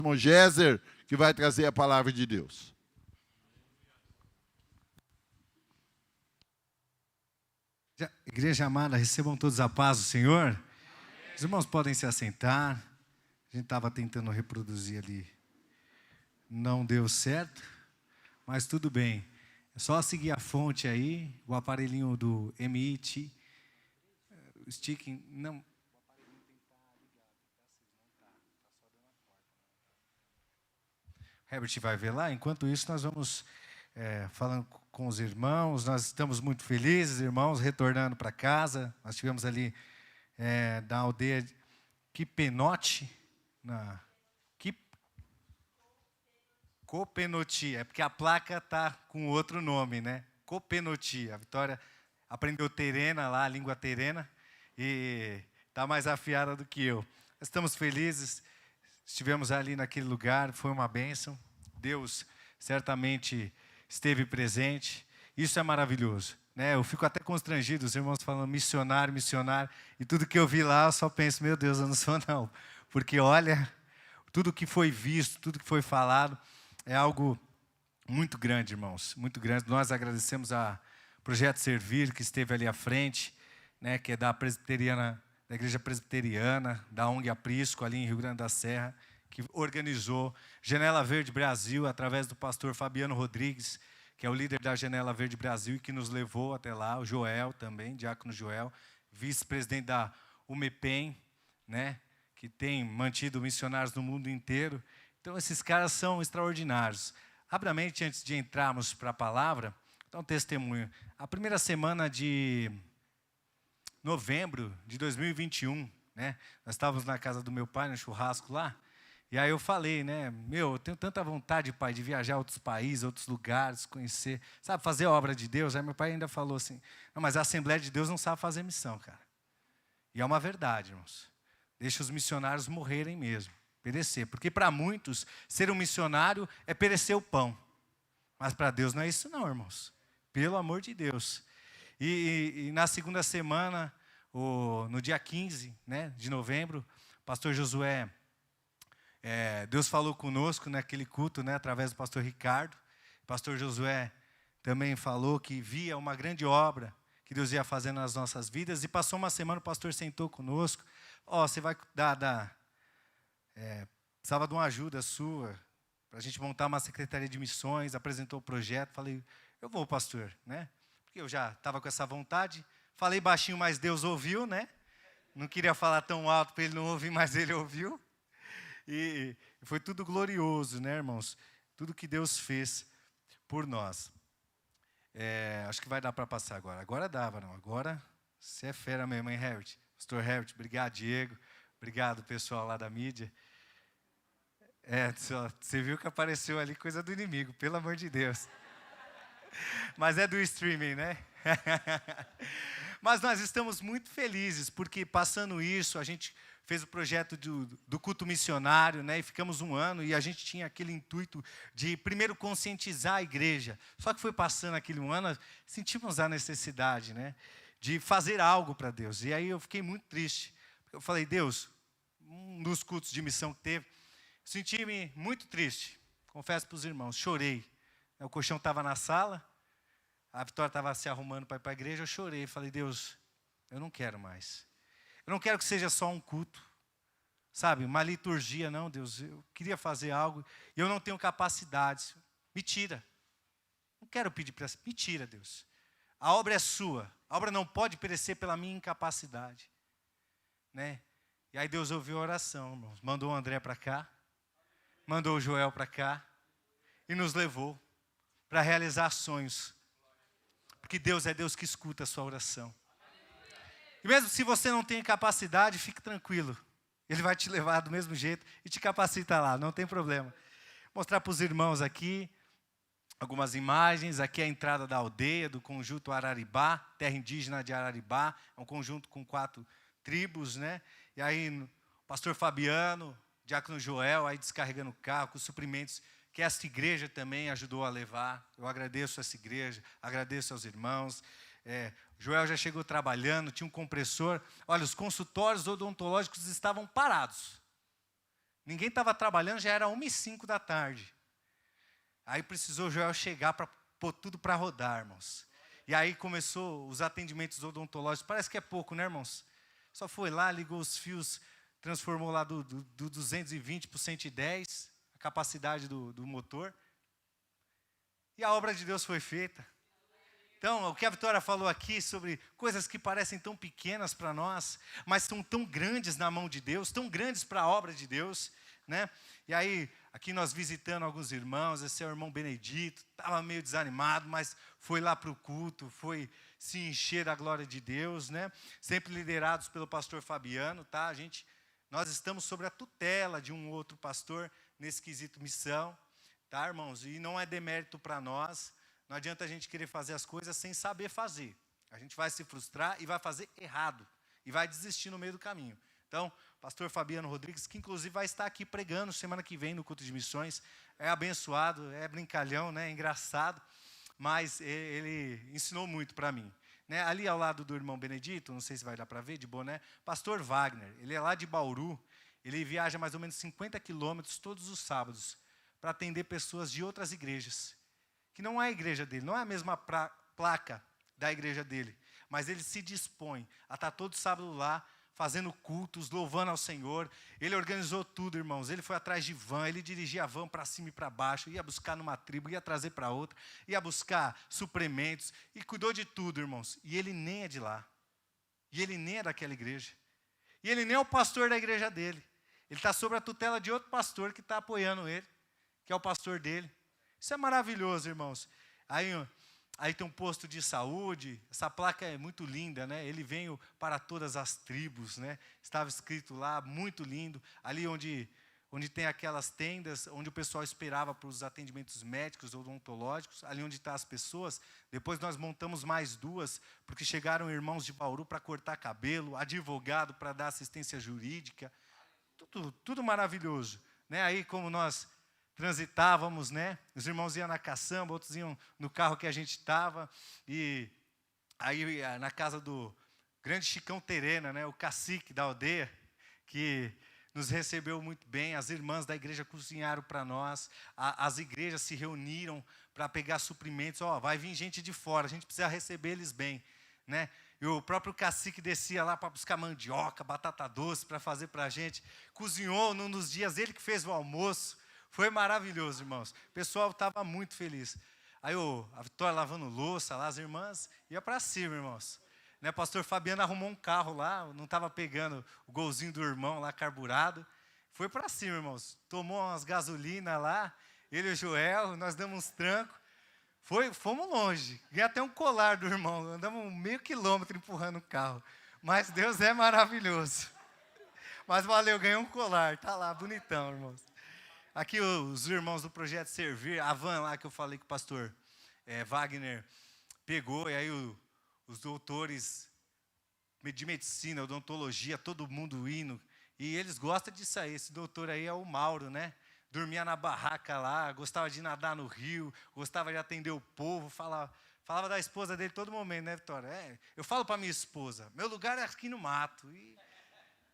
irmão Géser, que vai trazer a palavra de Deus. Igreja amada, recebam todos a paz do Senhor. Os irmãos podem se assentar. A gente estava tentando reproduzir ali. Não deu certo, mas tudo bem. É só seguir a fonte aí, o aparelhinho do MIT, o sticking, não. O aparelhinho tem que estar ligado, não está só dando a corda. Herbert vai ver lá, enquanto isso nós vamos falando com os irmãos, nós estamos muito felizes, irmãos, retornando para casa. Nós tivemos ali da aldeia Quipenote, Copenoti, é porque a placa está com outro nome, né? Copenoti. A Vitória aprendeu terena lá, a língua terena, e está mais afiada do que eu. Estamos felizes, estivemos ali naquele lugar, foi uma bênção. Deus certamente esteve presente. Isso é maravilhoso, né? Eu fico até constrangido, os irmãos falando missionário, missionário, e tudo que eu vi lá, eu só penso, meu Deus, eu não sou não. Porque olha, tudo que foi visto, tudo que foi falado, é algo muito grande, irmãos, muito grande. Nós agradecemos a Projeto Servir, que esteve ali à frente, né, que é da presbiteriana, da Igreja Presbiteriana, da ONG Aprisco, ali em Rio Grande da Serra, que organizou Janela Verde Brasil, através do pastor Fabiano Rodrigues, que é o líder da Janela Verde Brasil, e que nos levou até lá, o Joel também, diácono Joel, vice-presidente da UMEPEM, né, que tem mantido missionários no mundo inteiro. Então, esses caras são extraordinários. Rapidamente, antes de entrarmos para a palavra, então, testemunho. A primeira semana de novembro de 2021, né, nós estávamos na casa do meu pai, no churrasco lá, e aí eu falei, né, eu tenho tanta vontade, pai, de viajar a outros países, outros lugares, conhecer, sabe, fazer a obra de Deus. Aí meu pai ainda falou assim, não, mas a Assembleia de Deus não sabe fazer missão, cara. E é uma verdade, irmãos. Deixa os missionários morrerem mesmo. Perecer, porque para muitos, ser um missionário é perecer o pão. Mas para Deus não é isso não, irmãos. Pelo amor de Deus. E na segunda semana, no dia 15, né, de novembro, pastor Josué, Deus falou conosco naquele culto, né, através do pastor Ricardo. Pastor Josué também falou que via uma grande obra que Deus ia fazer nas nossas vidas. E passou uma semana, o pastor sentou conosco. Você vai precisava de uma ajuda sua, para a gente montar uma secretaria de missões, apresentou o projeto, falei, eu vou, pastor, né? Porque eu já estava com essa vontade, falei baixinho, mas Deus ouviu, né? Não queria falar tão alto para ele não ouvir, mas ele ouviu. E foi tudo glorioso, né, irmãos? Tudo que Deus fez por nós. Acho que vai dar para passar agora. Agora dava, não? Agora você é fera mesmo, hein, Herbert? Pastor Herbert, obrigado, Diego. Obrigado, pessoal lá da mídia. Você viu que apareceu ali coisa do inimigo, pelo amor de Deus. Mas é do streaming, né? Mas nós estamos muito felizes, porque passando isso, a gente fez o projeto do culto missionário, né? E ficamos um ano, e a gente tinha aquele intuito de primeiro conscientizar a igreja. Só que foi passando aquele um ano, sentimos a necessidade, né, de fazer algo para Deus. E aí eu fiquei muito triste. Eu falei, Deus, um dos cultos de missão que teve, senti-me muito triste, confesso para os irmãos, chorei. O colchão estava na sala, a Vitória estava se arrumando para ir para a igreja, eu chorei, falei, Deus, eu não quero mais. Eu não quero que seja só um culto, sabe, uma liturgia, não, Deus, eu queria fazer algo, e eu não tenho capacidade, me tira. Não quero pedir para me tira, Deus. A obra é sua, a obra não pode perecer pela minha incapacidade, né? E aí Deus ouviu a oração, irmãos. Mandou o André para cá, mandou o Joel para cá e nos levou para realizar sonhos. Porque Deus é Deus que escuta a sua oração. E mesmo se você não tem capacidade, fique tranquilo. Ele vai te levar do mesmo jeito e te capacita lá, não tem problema. Vou mostrar para os irmãos aqui algumas imagens. Aqui é a entrada da aldeia, do conjunto Araribá, terra indígena de Araribá. É um conjunto com 4 tribos, né? E aí o pastor Fabiano, diácono Joel, aí descarregando o carro com os suprimentos que esta igreja também ajudou a levar. Eu agradeço a essa igreja, agradeço aos irmãos. Joel já chegou trabalhando, tinha um compressor. Olha, os consultórios odontológicos estavam parados. Ninguém estava trabalhando, já era 1h05 da tarde. Aí precisou o Joel chegar para pôr tudo para rodar, irmãos. E aí começou os atendimentos odontológicos. Parece que é pouco, né, irmãos? Só foi lá, ligou os fios, transformou lá do 220 para o 110, a capacidade do motor. E a obra de Deus foi feita. Então, o que a Vitória falou aqui sobre coisas que parecem tão pequenas para nós, mas são tão grandes na mão de Deus, tão grandes para a obra de Deus, né? E aí, aqui nós visitando alguns irmãos, esse é o irmão Benedito, estava meio desanimado, mas foi lá para o culto, foi se encher da glória de Deus, né? Sempre liderados pelo pastor Fabiano, tá? Nós estamos sobre a tutela de um outro pastor nesse quesito missão, tá, irmãos? E não é demérito para nós. Não adianta a gente querer fazer as coisas sem saber fazer. A gente vai se frustrar e vai fazer errado. E vai desistir no meio do caminho. Então, pastor Fabiano Rodrigues, que inclusive vai estar aqui pregando semana que vem no culto de missões, é abençoado, é brincalhão, né, é engraçado, mas ele ensinou muito para mim. Né? Ali ao lado do irmão Benedito, não sei se vai dar para ver, de boné, pastor Wagner, ele é lá de Bauru, ele viaja mais ou menos 50 quilômetros todos os sábados para atender pessoas de outras igrejas. Que não é a igreja dele, não é a mesma placa da igreja dele, mas ele se dispõe a estar todo sábado lá, fazendo cultos, louvando ao Senhor. Ele organizou tudo, irmãos, ele foi atrás de van, ele dirigia a van para cima e para baixo, ia buscar numa tribo, ia trazer para outra, ia buscar suprimentos, e cuidou de tudo, irmãos, e ele nem é de lá, e ele nem é daquela igreja, e ele nem é o pastor da igreja dele, ele está sob a tutela de outro pastor que está apoiando ele, que é o pastor dele. Isso é maravilhoso, irmãos. Aí tem um posto de saúde, essa placa é muito linda, né? Ele veio para todas as tribos, né? Estava escrito lá, muito lindo. Ali onde tem aquelas tendas, onde o pessoal esperava para os atendimentos médicos ou odontológicos, ali onde estão as pessoas. Depois nós montamos mais 2, porque chegaram irmãos de Bauru para cortar cabelo, advogado para dar assistência jurídica. Tudo maravilhoso, né? Aí como nós transitávamos, né? Os irmãos iam na caçamba, outros iam no carro que a gente estava, e aí na casa do grande Chicão Terena, né? O cacique da aldeia, que nos recebeu muito bem, as irmãs da igreja cozinharam para nós, as igrejas se reuniram para pegar suprimentos, vai vir gente de fora, a gente precisa receber eles bem, né? E o próprio cacique descia lá para buscar mandioca, batata doce para fazer para a gente, cozinhou num dos dias, ele que fez o almoço. Foi maravilhoso, irmãos. O pessoal estava muito feliz. Aí a Vitória lavando louça lá, as irmãs, ia para cima, irmãos. Né, pastor Fabiano arrumou um carro lá, não estava pegando o golzinho do irmão lá, carburado. Foi para cima, irmãos. Tomou umas gasolinas lá, ele e o Joel, nós damos uns trancos. Fomos longe. Ganhei até um colar do irmão. Andamos meio quilômetro empurrando o carro. Mas Deus é maravilhoso. Mas valeu, ganhei um colar. Está lá, bonitão, irmãos. Aqui os irmãos do Projeto Servir, a van lá que eu falei que o pastor Wagner pegou, e aí os doutores de medicina, odontologia, todo mundo indo, e eles gostam disso aí. Esse doutor aí é o Mauro, né? Dormia na barraca lá, gostava de nadar no rio, gostava de atender o povo, falava da esposa dele todo momento, né, Vitória? Eu falo para minha esposa, meu lugar é aqui no mato, e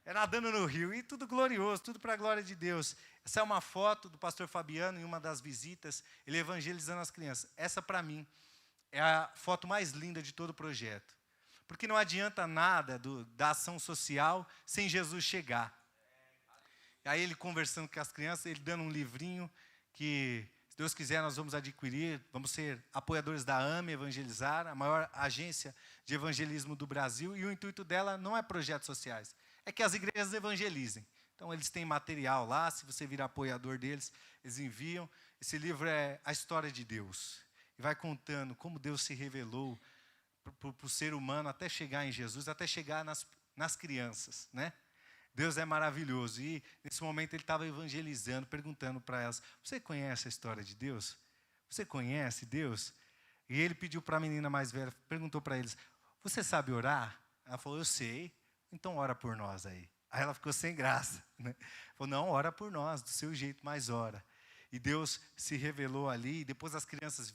é nadando no rio, e tudo glorioso, tudo para a glória de Deus. Essa é uma foto do pastor Fabiano em uma das visitas, ele evangelizando as crianças. Essa, para mim, é a foto mais linda de todo o projeto. Porque não adianta nada da ação social sem Jesus chegar. Aí ele conversando com as crianças, ele dando um livrinho que, se Deus quiser, nós vamos adquirir, vamos ser apoiadores da AME Evangelizar, a maior agência de evangelismo do Brasil, e o intuito dela não é projetos sociais, é que as igrejas evangelizem. Então, eles têm material lá, se você virar apoiador deles, eles enviam. Esse livro é a história de Deus. E vai contando como Deus se revelou para o ser humano até chegar em Jesus, até chegar nas crianças, né? Deus é maravilhoso. E, nesse momento, ele estava evangelizando, perguntando para elas, você conhece a história de Deus? Você conhece Deus? E ele pediu para a menina mais velha, perguntou para eles, você sabe orar? Ela falou, eu sei, então ora por nós aí. Aí ela ficou sem graça, né? Falou, não, ora por nós, do seu jeito, mas ora. E Deus se revelou ali, e depois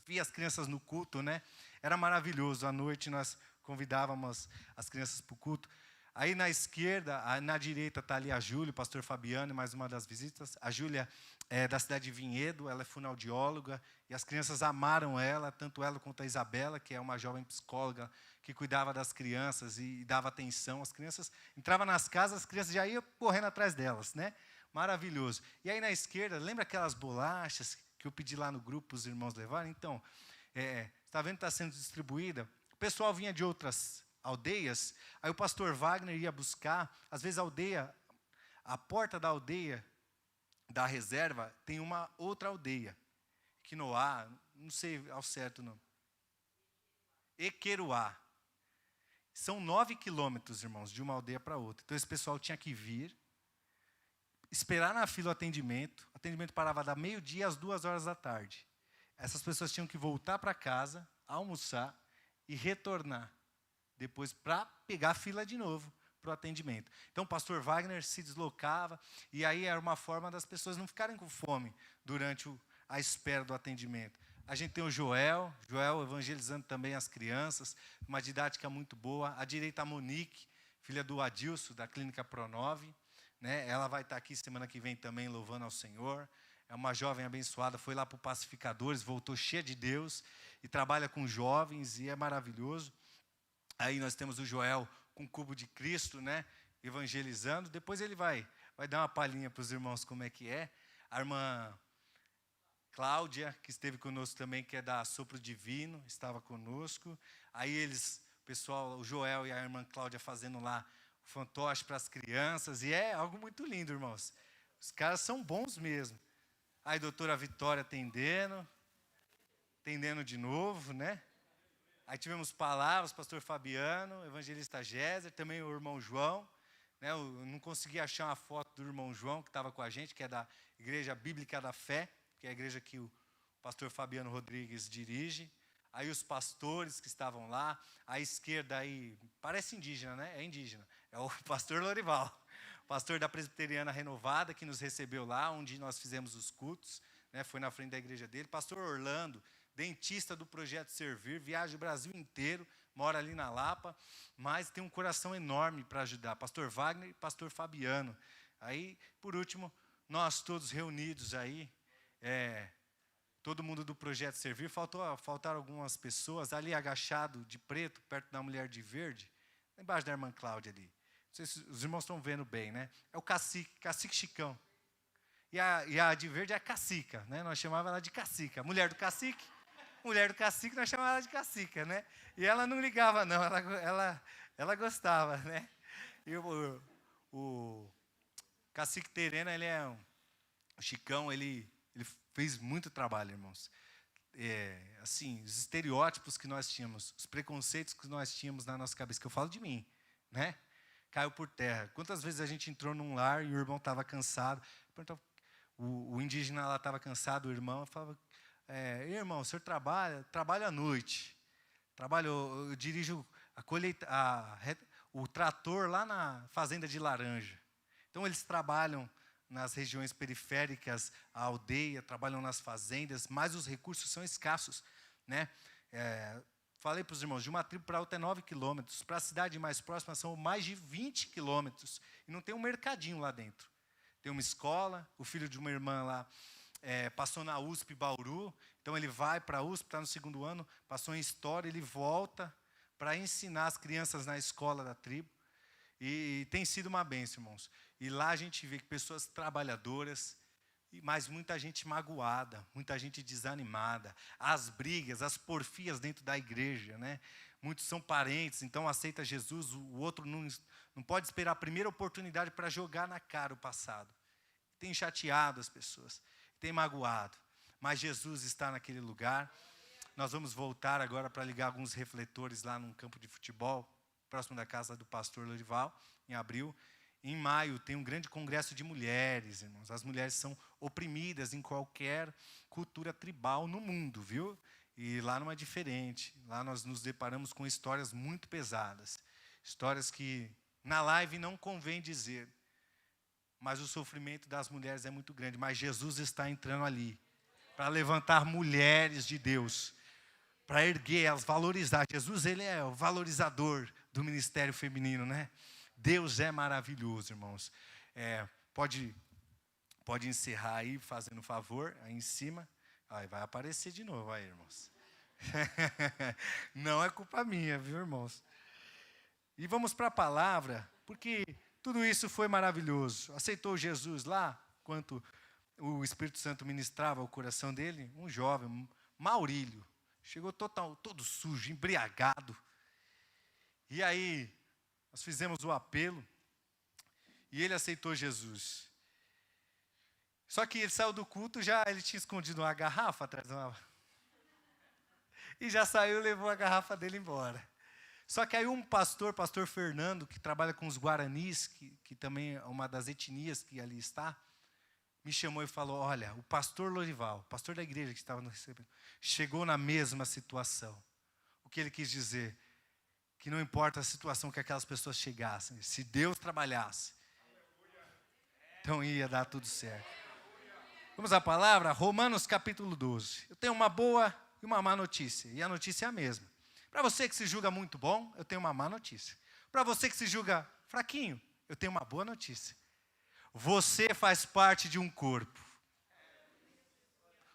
via as crianças no culto, né? Era maravilhoso, à noite nós convidávamos as crianças para o culto. Aí na esquerda, na direita está ali a Júlia, o pastor Fabiano, mais uma das visitas. A Júlia é da cidade de Vinhedo, ela é fonoaudióloga, e as crianças amaram ela, tanto ela quanto a Isabela, que é uma jovem psicóloga que cuidava das crianças e dava atenção. As crianças entravam nas casas, as crianças já iam correndo atrás delas, né? Maravilhoso. E aí na esquerda, lembra aquelas bolachas que eu pedi lá no grupo para os irmãos levarem? Então, está vendo que está sendo distribuída? O pessoal vinha de outras aldeias, aí o pastor Wagner ia buscar, às vezes a porta da aldeia, da reserva, tem uma outra aldeia, Quinoá, não sei ao certo o nome. Equeruá. São 9 quilômetros, irmãos, de uma aldeia para outra. Então esse pessoal tinha que vir, esperar na fila o atendimento parava da meio-dia às 2 horas da tarde. Essas pessoas tinham que voltar para casa, almoçar e retornar depois para pegar a fila de novo para o atendimento. Então o pastor Wagner se deslocava, e aí era uma forma das pessoas não ficarem com fome durante a espera do atendimento. A gente tem o Joel evangelizando também as crianças, uma didática muito boa. À direita a Monique, filha do Adilson, da Clínica Pronove, né? Ela vai estar aqui semana que vem também louvando ao Senhor. É uma jovem abençoada, foi lá para o Pacificadores, voltou cheia de Deus e trabalha com jovens e é maravilhoso. Aí nós temos o Joel com o Cubo de Cristo, né, evangelizando. Depois ele vai dar uma palhinha para os irmãos como é que é. A irmã Cláudia, que esteve conosco também, que é da Sopro Divino, estava conosco. Aí o pessoal, o Joel e a irmã Cláudia fazendo lá o fantoche para as crianças. E é algo muito lindo, irmãos. Os caras são bons mesmo. Aí a doutora Vitória atendendo de novo, né? Aí tivemos palavras, pastor Fabiano, evangelista Géser, também o irmão João. Né? Eu não consegui achar uma foto do irmão João, que estava com a gente, que é da Igreja Bíblica da Fé, que é a igreja que o pastor Fabiano Rodrigues dirige. Aí os pastores que estavam lá, à esquerda aí, parece indígena, né? É indígena, é o pastor Lorival, pastor da Presbiteriana Renovada, que nos recebeu lá, onde nós fizemos os cultos, né? Foi na frente da igreja dele. Pastor Orlando, dentista do Projeto Servir, viaja o Brasil inteiro, mora ali na Lapa, mas tem um coração enorme para ajudar. Pastor Wagner e pastor Fabiano. Aí, por último, nós todos reunidos aí, todo mundo do Projeto Servir. Faltaram algumas pessoas, ali agachado de preto, perto da mulher de verde, embaixo da irmã Cláudia ali. Não sei se os irmãos estão vendo bem, né? É o cacique Chicão. E a de verde é a cacica, né? Nós chamávamos ela de cacica. A mulher do cacique, nós chamávamos ela de cacica, né? E ela não ligava, não, ela gostava, né? E o cacique Terena, o Chicão, ele fez muito trabalho, irmãos. Assim, os estereótipos que nós tínhamos, os preconceitos que nós tínhamos na nossa cabeça, que eu falo de mim, né? Caiu por terra. Quantas vezes a gente entrou num lar e o irmão estava cansado, o indígena lá estava cansado, o irmão falava, irmão, o senhor trabalha à noite, eu dirijo a colheita, o trator lá na fazenda de laranja. Então eles trabalham nas regiões periféricas, a aldeia, trabalham nas fazendas, mas os recursos são escassos, né? Falei para os irmãos, de uma tribo para outra é 9 quilômetros, para a cidade mais próxima são mais de 20 quilômetros, e não tem um mercadinho lá dentro. Tem uma escola, o filho de uma irmã lá passou na USP Bauru, então ele vai para a USP, está no 2º ano, passou em História, ele volta para ensinar as crianças na escola da tribo, e tem sido uma bênção, irmãos. E lá a gente vê que pessoas trabalhadoras, mas muita gente magoada, muita gente desanimada, as brigas, as porfias dentro da igreja, né? Muitos são parentes, então aceita Jesus, o outro não pode esperar a primeira oportunidade para jogar na cara o passado. Tem chateado as pessoas, tem magoado, mas Jesus está naquele lugar. Nós vamos voltar agora para ligar alguns refletores lá num campo de futebol, próximo da casa do pastor Lorival, em abril. Em maio tem um grande congresso de mulheres, irmãos. As mulheres são oprimidas em qualquer cultura tribal no mundo, viu? E lá não é diferente. Lá nós nos deparamos com histórias muito pesadas. Histórias que na live não convém dizer. Mas o sofrimento das mulheres é muito grande. Mas Jesus está entrando ali para levantar mulheres de Deus, para erguer elas, valorizar. Jesus, ele é o valorizador do ministério feminino, né? Deus é maravilhoso, irmãos. Pode encerrar aí, fazendo um favor, aí em cima. Aí vai aparecer de novo, aí, irmãos. Não é culpa minha, viu, irmãos? E vamos para a palavra, porque tudo isso foi maravilhoso. Aceitou Jesus lá, enquanto o Espírito Santo ministrava o coração dele, um jovem, Maurílio, chegou todo sujo, embriagado. E aí, nós fizemos o apelo, e ele aceitou Jesus. Só que ele saiu do culto, ele tinha escondido uma garrafa atrás de uma... E já saiu e levou a garrafa dele embora. Só que aí um pastor Fernando, que trabalha com os guaranis, que também é uma das etnias que ali está, me chamou e falou, olha, o pastor Lorival, pastor da igreja que estava no recebimento, chegou na mesma situação. O que ele quis dizer? Que não importa a situação que aquelas pessoas chegassem, se Deus trabalhasse, então ia dar tudo certo. Vamos à palavra? Romanos capítulo 12. Eu tenho uma boa e uma má notícia, e a notícia é a mesma. Para você que se julga muito bom, eu tenho uma má notícia. Para você que se julga fraquinho, eu tenho uma boa notícia. Você faz parte de um corpo.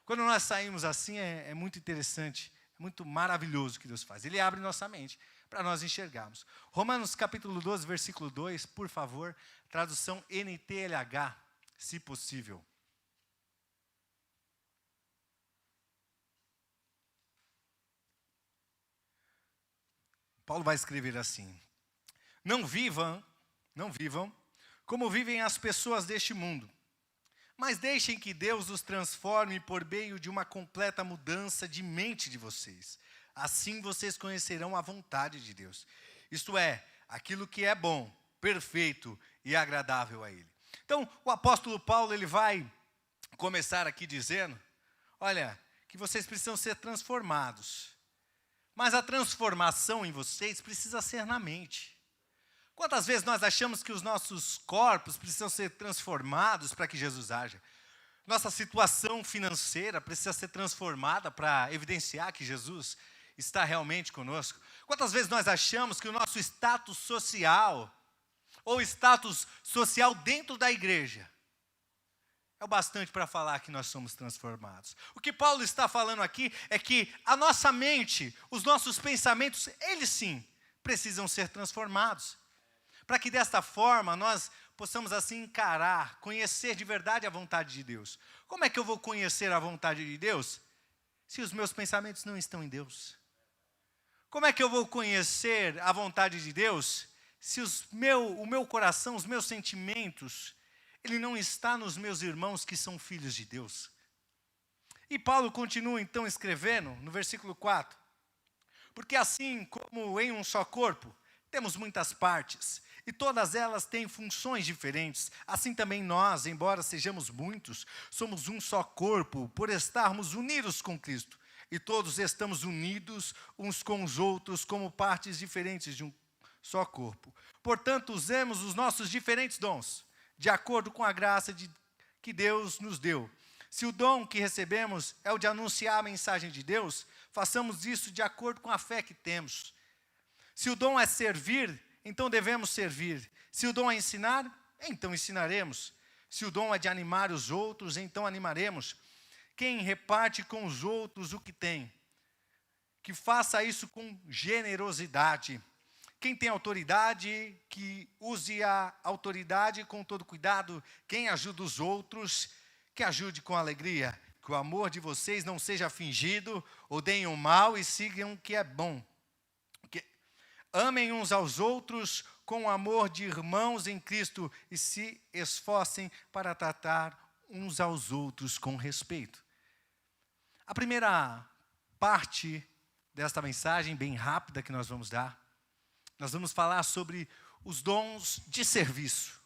Quando nós saímos assim, é muito interessante, é muito maravilhoso o que Deus faz. Ele abre nossa mente para nós enxergarmos. Romanos capítulo 12, versículo 2, por favor, tradução NTLH, se possível. Paulo vai escrever assim: não vivam como vivem as pessoas deste mundo, mas deixem que Deus os transforme por meio de uma completa mudança de mente de vocês. Assim vocês conhecerão a vontade de Deus. Isto é, aquilo que é bom, perfeito e agradável a Ele. Então, o apóstolo Paulo, ele vai começar aqui dizendo, olha, que vocês precisam ser transformados. Mas a transformação em vocês precisa ser na mente. Quantas vezes nós achamos que os nossos corpos precisam ser transformados para que Jesus haja? Nossa situação financeira precisa ser transformada para evidenciar que Jesus está realmente conosco? Quantas vezes nós achamos que o nosso status social, ou status social dentro da igreja, é o bastante para falar que nós somos transformados? O que Paulo está falando aqui é que a nossa mente, os nossos pensamentos, eles sim, precisam ser transformados. Para que desta forma nós possamos assim encarar, conhecer de verdade a vontade de Deus. Como é que eu vou conhecer a vontade de Deus se os meus pensamentos não estão em Deus? Como é que eu vou conhecer a vontade de Deus se o meu coração, os meus sentimentos, ele não está nos meus irmãos que são filhos de Deus? E Paulo continua então escrevendo no versículo 4. Porque assim como em um só corpo, temos muitas partes, e todas elas têm funções diferentes. Assim também nós, embora sejamos muitos, somos um só corpo, por estarmos unidos com Cristo. E todos estamos unidos uns com os outros, como partes diferentes de um só corpo. Portanto, usemos os nossos diferentes dons, de acordo com a graça que Deus nos deu. Se o dom que recebemos é o de anunciar a mensagem de Deus, façamos isso de acordo com a fé que temos. Se o dom é servir, então devemos servir. Se o dom é ensinar, então ensinaremos. Se o dom é de animar os outros, então animaremos. Quem reparte com os outros o que tem, que faça isso com generosidade. Quem tem autoridade, que use a autoridade com todo cuidado. Quem ajuda os outros, que ajude com alegria. Que o amor de vocês não seja fingido, odeiem o mal e sigam o que é bom. Amem uns aos outros com o amor de irmãos em Cristo e se esforcem para tratar uns aos outros com respeito. A primeira parte desta mensagem, bem rápida, que nós vamos dar, nós vamos falar sobre os dons de serviço.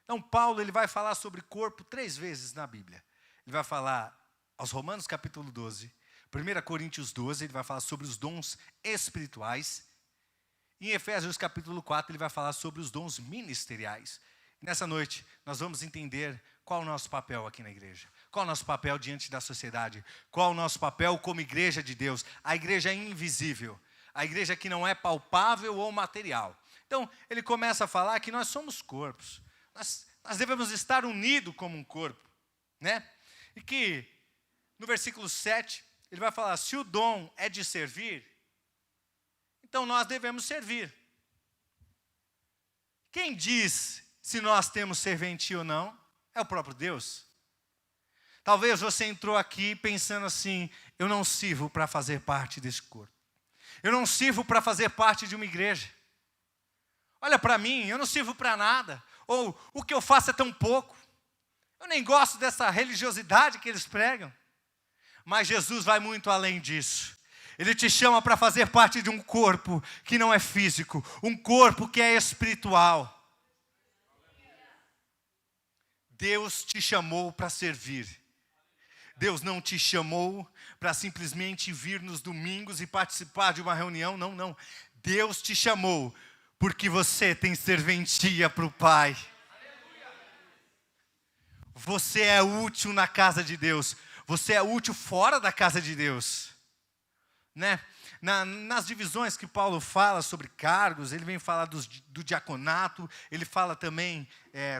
Então, Paulo ele vai falar sobre corpo 3 vezes na Bíblia. Ele vai falar aos Romanos capítulo 12, 1 Coríntios 12, ele vai falar sobre os dons espirituais. Em Efésios capítulo 4, ele vai falar sobre os dons ministeriais. E nessa noite, nós vamos entender qual é o nosso papel aqui na igreja. Qual é o nosso papel diante da sociedade. Qual é o nosso papel como igreja de Deus. A igreja invisível. A igreja que não é palpável ou material. Então, ele começa a falar que nós somos corpos. Nós devemos estar unidos como um corpo, né? E que, no versículo 7, ele vai falar, se o dom é de servir, então nós devemos servir. Quem diz se nós temos serventia ou não? É o próprio Deus. Talvez você entrou aqui pensando assim, eu não sirvo para fazer parte desse corpo. Eu não sirvo para fazer parte de uma igreja. Olha para mim, eu não sirvo para nada. Ou o que eu faço é tão pouco. Eu nem gosto dessa religiosidade que eles pregam. Mas Jesus vai muito além disso. Ele te chama para fazer parte de um corpo que não é físico, um corpo que é espiritual. Deus te chamou para servir. Deus não te chamou para simplesmente vir nos domingos e participar de uma reunião, não, não. Deus te chamou porque você tem serventia para o Pai. Você é útil na casa de Deus. Você é útil fora da casa de Deus. Né? Nas divisões que Paulo fala sobre cargos, ele vem falar do diaconato, ele fala também,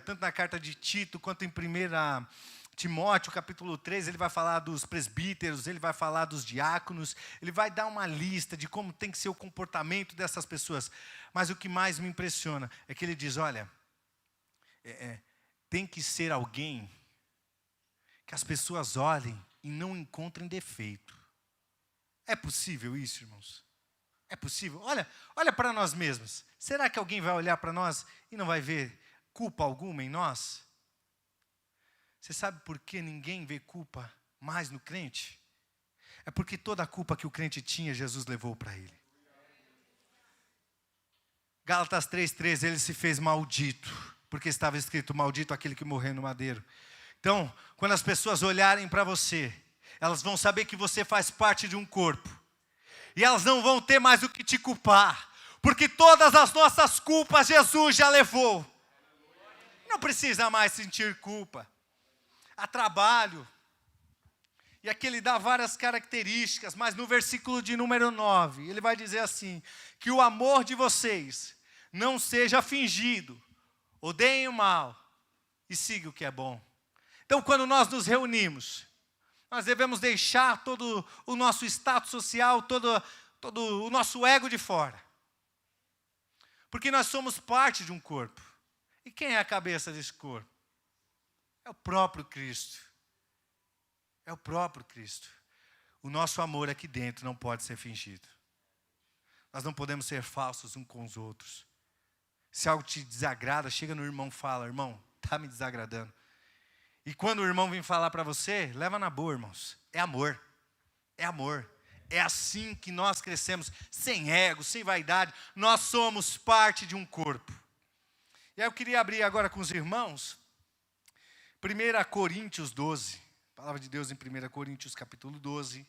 tanto na carta de Tito, quanto em 1 Timóteo, capítulo 3, ele vai falar dos presbíteros, ele vai falar dos diáconos, ele vai dar uma lista de como tem que ser o comportamento dessas pessoas. Mas o que mais me impressiona é que ele diz, olha, tem que ser alguém que as pessoas olhem e não encontrem defeito. É possível isso, irmãos? É possível? Olha para nós mesmos. Será que alguém vai olhar para nós e não vai ver culpa alguma em nós? Você sabe por que ninguém vê culpa mais no crente? É porque toda a culpa que o crente tinha, Jesus levou para ele. Gálatas 3,13, ele se fez maldito, porque estava escrito, maldito aquele que morreu no madeiro. Então, quando as pessoas olharem para você, elas vão saber que você faz parte de um corpo. E elas não vão ter mais o que te culpar. Porque todas as nossas culpas Jesus já levou. Não precisa mais sentir culpa. Há trabalho. E aqui ele dá várias características. Mas no versículo de número 9, ele vai dizer assim, que o amor de vocês não seja fingido. Odeiem o mal e sigam o que é bom. Então quando nós nos reunimos, nós devemos deixar todo o nosso status social, todo o nosso ego de fora. Porque nós somos parte de um corpo. E quem é a cabeça desse corpo? É o próprio Cristo. É o próprio Cristo. O nosso amor aqui dentro não pode ser fingido. Nós não podemos ser falsos uns com os outros. Se algo te desagrada, chega no irmão e fala, irmão, está me desagradando. E quando o irmão vem falar para você, leva na boa, irmãos. É amor. É amor. É assim que nós crescemos, sem ego, sem vaidade. Nós somos parte de um corpo. E aí eu queria abrir agora com os irmãos, 1 Coríntios 12. A palavra de Deus em 1 Coríntios capítulo 12.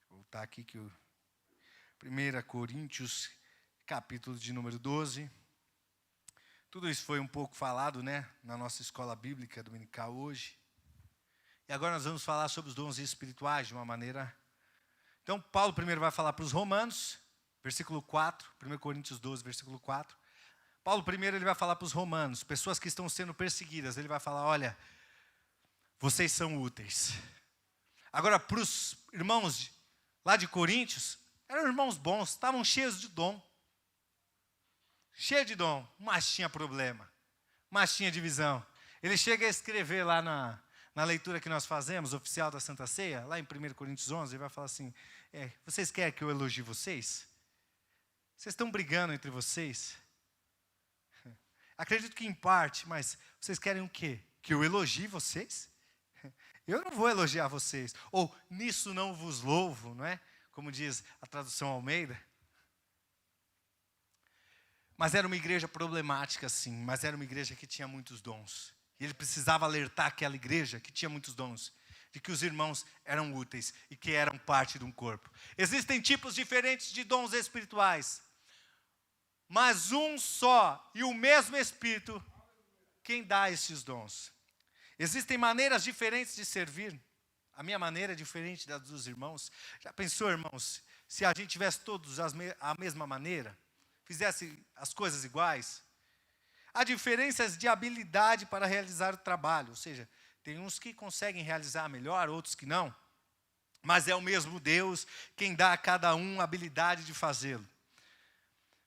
Vou voltar aqui que o 1 Coríntios capítulo de número 12. Tudo isso foi um pouco falado, né, na nossa escola bíblica dominical hoje. E agora nós vamos falar sobre os dons espirituais de uma maneira. Então, Paulo primeiro vai falar para os romanos, versículo 4, 1 Coríntios 12, versículo 4. Paulo primeiro ele vai falar para os romanos, pessoas que estão sendo perseguidas. Ele vai falar, olha, vocês são úteis. Agora, para os irmãos lá de Coríntios, eram irmãos bons, estavam cheios de dom. Cheio de dom, mas tinha problema, mas tinha divisão. Ele chega a escrever lá na leitura que nós fazemos, oficial da Santa Ceia, lá em 1 Coríntios 11, ele vai falar assim, vocês querem que eu elogie vocês? Vocês estão brigando entre vocês? Acredito que em parte, mas vocês querem o quê? Que eu elogie vocês? Eu não vou elogiar vocês. Ou, nisso não vos louvo, não é? Como diz a tradução Almeida. Mas era uma igreja problemática, sim. Mas era uma igreja que tinha muitos dons. E ele precisava alertar aquela igreja que tinha muitos dons, de que os irmãos eram úteis e que eram parte de um corpo. Existem tipos diferentes de dons espirituais. Mas um só e o mesmo Espírito, quem dá esses dons. Existem maneiras diferentes de servir. A minha maneira é diferente da dos irmãos. Já pensou, irmãos, se a gente tivesse todos a mesma maneira, fizesse as coisas iguais? Há diferenças de habilidade para realizar o trabalho, ou seja, tem uns que conseguem realizar melhor, outros que não. Mas é o mesmo Deus quem dá a cada um a habilidade de fazê-lo.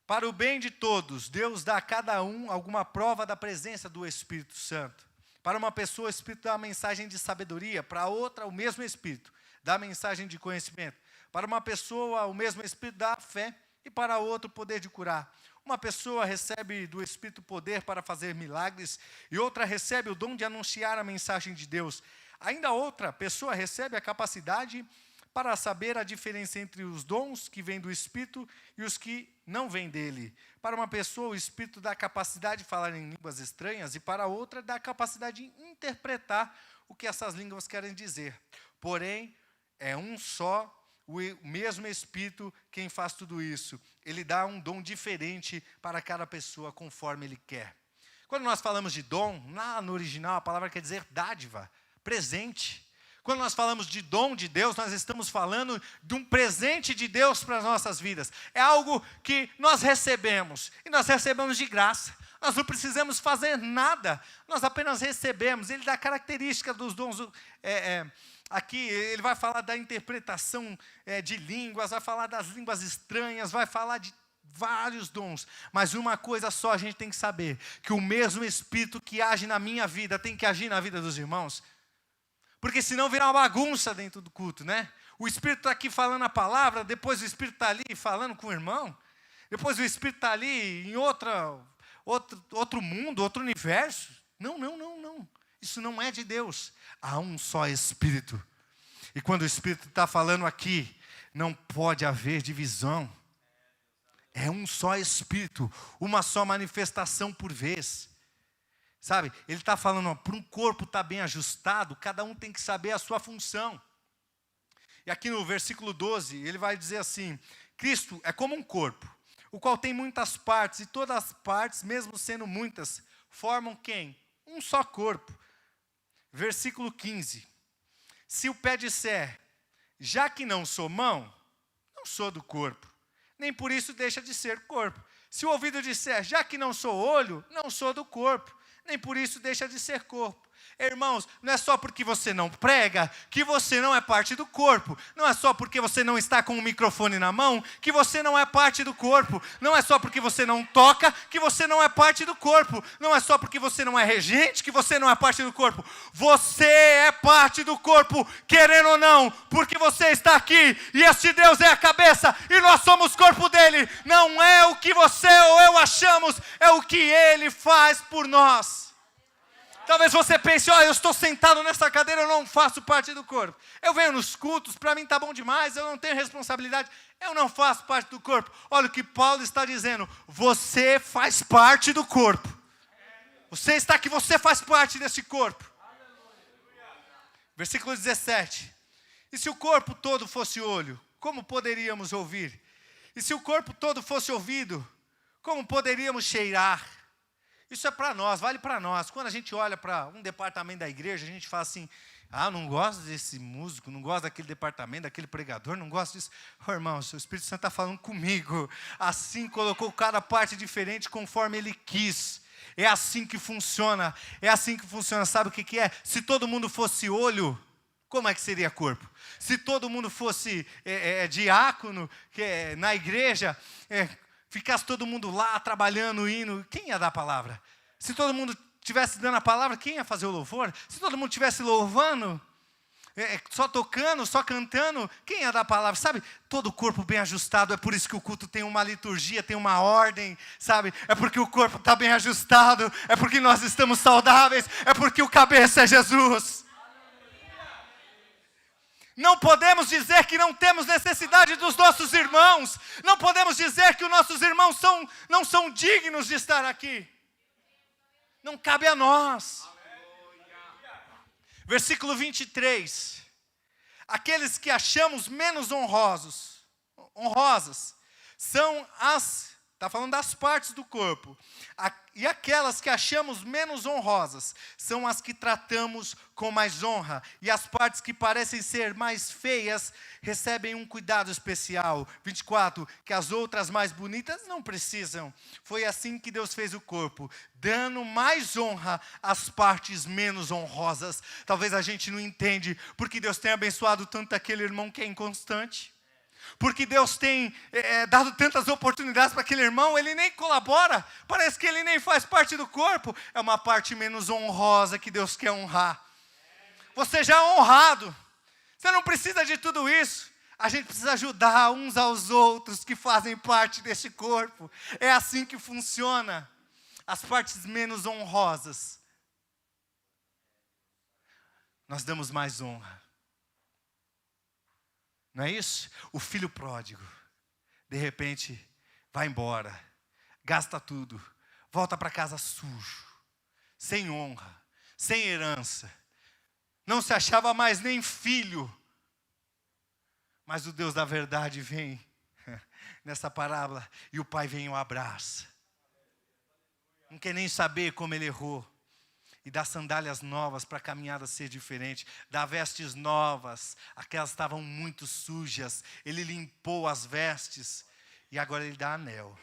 Para o bem de todos, Deus dá a cada um alguma prova da presença do Espírito Santo. Para uma pessoa, o Espírito dá a mensagem de sabedoria, para outra, o mesmo Espírito dá a mensagem de conhecimento. Para uma pessoa, o mesmo Espírito dá a fé, e para outra, o poder de curar. Uma pessoa recebe do Espírito poder para fazer milagres, e outra recebe o dom de anunciar a mensagem de Deus. Ainda outra pessoa recebe a capacidade para saber a diferença entre os dons que vêm do Espírito e os que não vêm dele. Para uma pessoa, o Espírito dá a capacidade de falar em línguas estranhas, e para outra, dá a capacidade de interpretar o que essas línguas querem dizer. Porém, é um só, o mesmo Espírito quem faz tudo isso. Ele dá um dom diferente para cada pessoa, conforme ele quer. Quando nós falamos de dom, lá no original, a palavra quer dizer dádiva, presente. Quando nós falamos de dom de Deus, nós estamos falando de um presente de Deus para as nossas vidas. É algo que nós recebemos, e nós recebemos de graça. Nós não precisamos fazer nada, nós apenas recebemos. Ele dá característica dos dons. Aqui ele vai falar da interpretação de línguas, vai falar das línguas estranhas, vai falar de vários dons. Mas uma coisa só a gente tem que saber, que o mesmo Espírito que age na minha vida tem que agir na vida dos irmãos. Porque senão vira uma bagunça dentro do culto, né? O Espírito está aqui falando a palavra, depois o Espírito está ali falando com o irmão, depois o Espírito está ali em outro mundo, outro universo. Não. Isso não é de Deus. Há um só Espírito. E quando o Espírito está falando aqui, não pode haver divisão. É um só Espírito, uma só manifestação por vez. Sabe, ele está falando, para um corpo estar bem ajustado, cada um tem que saber a sua função. E aqui no versículo 12, ele vai dizer assim: Cristo é como um corpo, o qual tem muitas partes, e todas as partes, mesmo sendo muitas, formam quem? Um só corpo. Versículo 15. Se o pé disser, já que não sou mão, não sou do corpo, nem por isso deixa de ser corpo. Se o ouvido disser, já que não sou olho, não sou do corpo, nem por isso deixa de ser corpo. Irmãos, não é só porque você não prega que você não é parte do corpo. Não é só porque você não está com o microfone na mão que você não é parte do corpo. Não é só porque você não toca que você não é parte do corpo. Não é só porque você não é regente que você não é parte do corpo. Você é parte do corpo, querendo ou não, porque você está aqui e este Deus é a cabeça e nós somos corpo dele. Não é o que você ou eu achamos, é o que ele faz por nós. Talvez você pense, eu estou sentado nessa cadeira, eu não faço parte do corpo. Eu venho nos cultos, para mim está bom demais, eu não tenho responsabilidade, eu não faço parte do corpo. Olha o que Paulo está dizendo, você faz parte do corpo. Você está aqui, você faz parte desse corpo. Versículo 17. E se o corpo todo fosse olho, como poderíamos ouvir? E se o corpo todo fosse ouvido, como poderíamos cheirar? Isso é para nós, vale para nós. Quando a gente olha para um departamento da igreja, a gente fala assim, não gosto desse músico, não gosto daquele departamento, daquele pregador, não gosto disso. Irmãos, o Espírito Santo está falando comigo. Assim colocou cada parte diferente conforme Ele quis. É assim que funciona, Sabe o que é? Se todo mundo fosse olho, como é que seria corpo? Se todo mundo fosse diácono na igreja, ficasse todo mundo lá trabalhando, indo, quem ia dar a palavra? Se todo mundo estivesse dando a palavra, quem ia fazer o louvor? Se todo mundo estivesse louvando, só tocando, só cantando, quem ia dar a palavra? Sabe, todo o corpo bem ajustado, é por isso que o culto tem uma liturgia, tem uma ordem, sabe? É porque o corpo está bem ajustado, é porque nós estamos saudáveis, é porque o cabeça é Jesus. Não podemos dizer que não temos necessidade dos nossos irmãos. Não podemos dizer que os nossos irmãos não são dignos de estar aqui. Não cabe a nós. Versículo 23. Aqueles que achamos menos honrosas são as Está falando das partes do corpo. E aquelas que achamos menos honrosas são as que tratamos com mais honra. E as partes que parecem ser mais feias recebem um cuidado especial. 24, que as outras mais bonitas não precisam. Foi assim que Deus fez o corpo, dando mais honra às partes menos honrosas. Talvez a gente não entende porque Deus tem abençoado tanto aquele irmão que é inconstante. Porque Deus tem dado tantas oportunidades para aquele irmão, ele nem colabora, parece que ele nem faz parte do corpo. É uma parte menos honrosa que Deus quer honrar. Você já é honrado, você não precisa de tudo isso. A gente precisa ajudar uns aos outros que fazem parte desse corpo. É assim que funciona. As partes menos honrosas, nós damos mais honra. Não é isso? O filho pródigo, de repente, vai embora, gasta tudo, volta para casa sujo, sem honra, sem herança. Não se achava mais nem filho. Mas o Deus da verdade vem nessa parábola e o pai vem e o abraça. Não quer nem saber como ele errou. E dá sandálias novas para a caminhada ser diferente. Dá vestes novas. Aquelas estavam muito sujas. Ele limpou as vestes. E agora ele dá anel.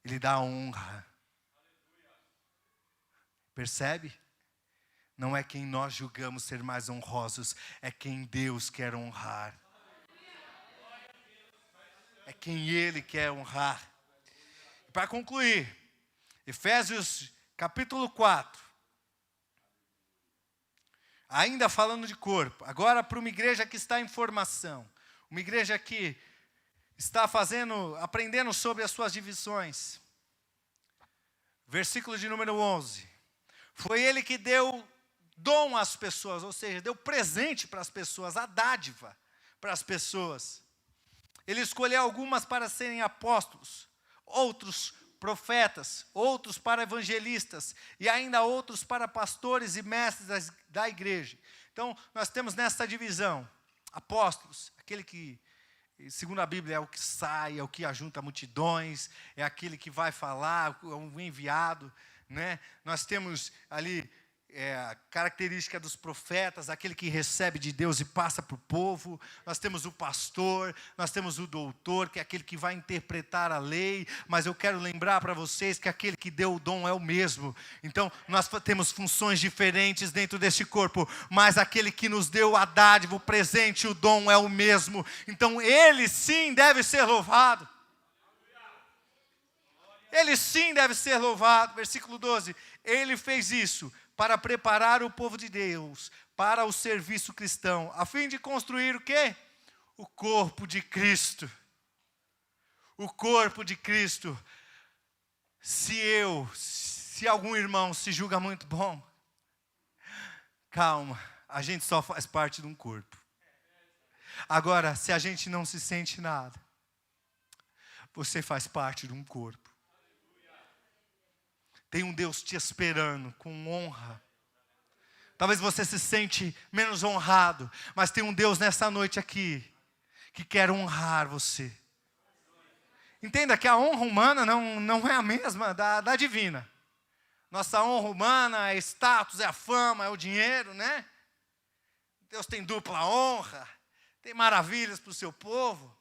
Ele dá honra. Percebe? Não é quem nós julgamos ser mais honrosos. É quem Deus quer honrar. É quem Ele quer honrar. Para concluir, Efésios capítulo 4. Ainda falando de corpo, agora para uma igreja que está em formação, uma igreja que está aprendendo sobre as suas divisões. Versículo de número 11. Foi Ele que deu dom às pessoas, ou seja, deu presente para as pessoas, a dádiva para as pessoas. Ele escolheu algumas para serem apóstolos, outros profetas, outros para evangelistas e ainda outros para pastores e mestres da igreja. Então, nós temos nessa divisão, apóstolos, aquele que, segundo a Bíblia, é o que sai, é o que ajunta multidões, é aquele que vai falar, é um enviado, né? Nós temos ali a característica dos profetas, aquele que recebe de Deus e passa para o povo. Nós temos o pastor, nós temos o doutor, que é aquele que vai interpretar a lei. Mas eu quero lembrar para vocês que aquele que deu o dom é o mesmo. Então, nós temos funções diferentes dentro desse corpo, mas aquele que nos deu a dádiva, o presente, o dom é o mesmo. Então, ele sim deve ser louvado. Ele sim deve ser louvado. Versículo 12. Ele fez isso para preparar o povo de Deus para o serviço cristão, a fim de construir o quê? O corpo de Cristo. O corpo de Cristo. Se algum irmão se julga muito bom, calma, a gente só faz parte de um corpo. Agora, se a gente não se sente nada, você faz parte de um corpo. Tem um Deus te esperando com honra. Talvez você se sente menos honrado, mas tem um Deus nessa noite aqui que quer honrar você. Entenda que a honra humana não é a mesma da divina. Nossa honra humana é status, é a fama, é o dinheiro, né? Deus tem dupla honra, tem maravilhas para o seu povo.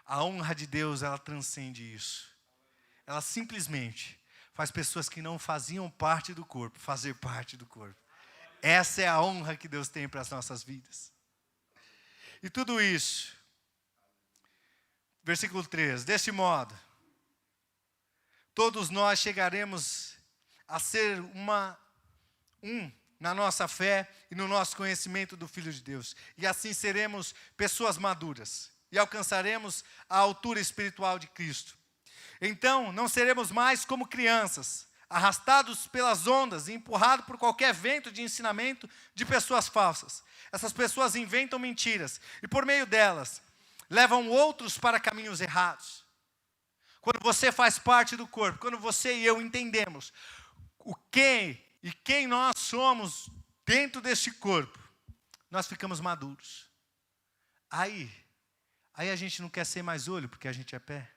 A honra de Deus, ela transcende isso. Ela simplesmente faz pessoas que não faziam parte do corpo, fazer parte do corpo. Essa é a honra que Deus tem para as nossas vidas. E tudo isso, versículo 3, deste modo, todos nós chegaremos a ser na nossa fé e no nosso conhecimento do Filho de Deus. E assim seremos pessoas maduras e alcançaremos a altura espiritual de Cristo. Então, não seremos mais como crianças, arrastados pelas ondas e empurrados por qualquer vento de ensinamento de pessoas falsas. Essas pessoas inventam mentiras e, por meio delas, levam outros para caminhos errados. Quando você faz parte do corpo, quando você e eu entendemos quem nós somos dentro deste corpo, nós ficamos maduros. Aí a gente não quer ser mais olho porque a gente é pé.